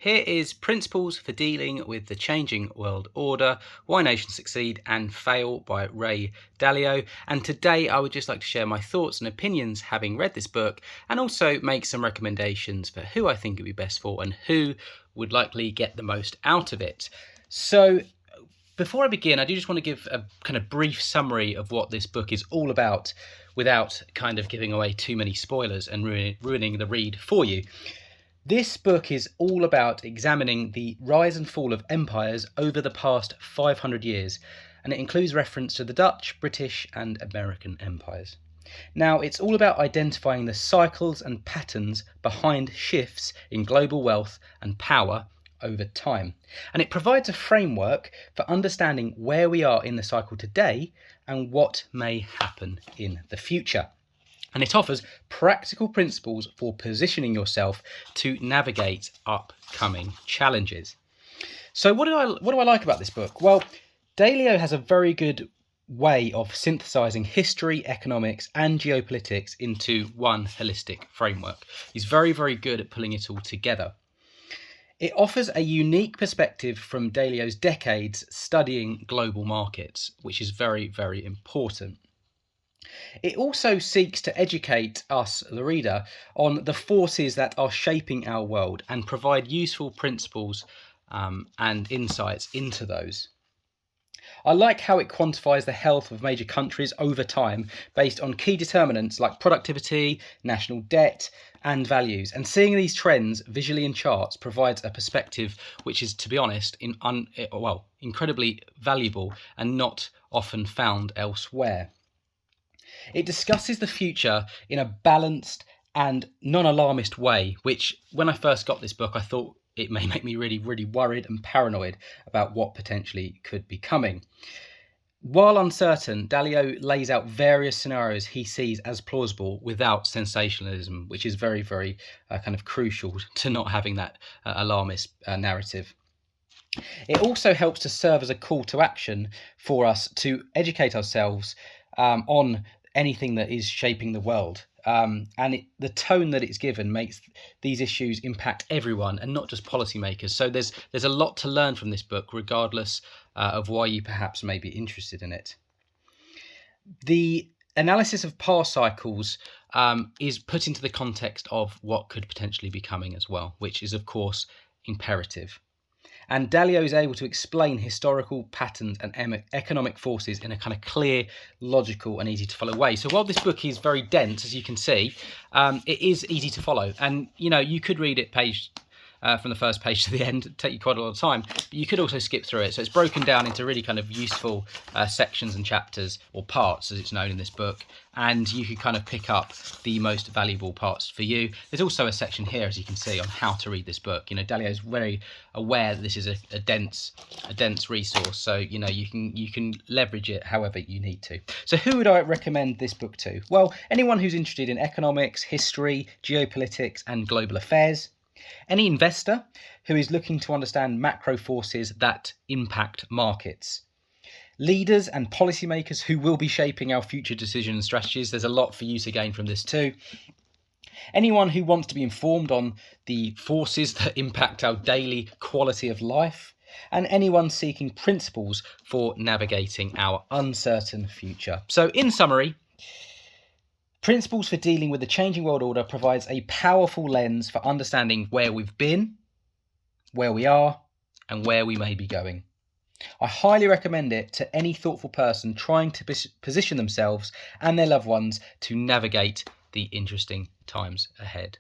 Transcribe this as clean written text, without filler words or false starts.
Here is Principles for Dealing with the Changing World Order, Why Nations Succeed and Fail by Ray Dalio. And today I would just like to share my thoughts and opinions having read this book, and also make some recommendations for who I think it would be best for and who would likely get the most out of it. So before I begin, I do just want to give a kind of brief summary of what this book is all about without kind of giving away too many spoilers and ruining the read for you. This book is all about examining the rise and fall of empires over the past 500 years, and it includes reference to the Dutch, British and American empires. Now, it's all about identifying the cycles and patterns behind shifts in global wealth and power over time. And it provides a framework for understanding where we are in the cycle today and what may happen in the future. And it offers practical principles for positioning yourself to navigate upcoming challenges. So what do I like about this book? Well, Dalio has a very good way of synthesizing history, economics and geopolitics into one holistic framework. He's very, very good at pulling it all together. It offers a unique perspective from Dalio's decades studying global markets, which is very, very important. It also seeks to educate us, the reader, on the forces that are shaping our world and provide useful principles and insights into those. I like how it quantifies the health of major countries over time based on key determinants like productivity, national debt and values. And seeing these trends visually in charts provides a perspective which is, to be honest, incredibly valuable and not often found elsewhere. It discusses the future in a balanced and non-alarmist way, which when I first got this book, I thought it may make me really, really worried and paranoid about what potentially could be coming. While uncertain, Dalio lays out various scenarios he sees as plausible without sensationalism, which is very, very kind of crucial to not having that alarmist narrative. It also helps to serve as a call to action for us to educate ourselves on anything that is shaping the world. The tone that it's given makes these issues impact everyone and not just policymakers. So there's a lot to learn from this book, regardless of why you perhaps may be interested in it. The analysis of past cycles is put into the context of what could potentially be coming as well, which is, of course, imperative. And Dalio is able to explain historical patterns and economic forces in a kind of clear, logical and easy to follow way. So while this book is very dense, as you can see, it is easy to follow. And, you could read it from the first page to the end. It'd take you quite a lot of time, but you could also skip through it. So it's broken down into really kind of useful sections and chapters, or parts as it's known in this book, and you could kind of pick up the most valuable parts for you. There's also a section here, as you can see, on how to read this book. Dalio is very aware that this is a dense resource, so you can leverage it however you need to. So who would I recommend this book to? Well, anyone who's interested in economics, history, geopolitics and global affairs. Any investor who is looking to understand macro forces that impact markets. Leaders and policymakers who will be shaping our future decisions and strategies. There's a lot for you to gain from this too. Anyone who wants to be informed on the forces that impact our daily quality of life. And anyone seeking principles for navigating our uncertain future. So in summary, Principles for Dealing with the Changing World Order provides a powerful lens for understanding where we've been, where we are, and where we may be going. I highly recommend it to any thoughtful person trying to position themselves and their loved ones to navigate the interesting times ahead.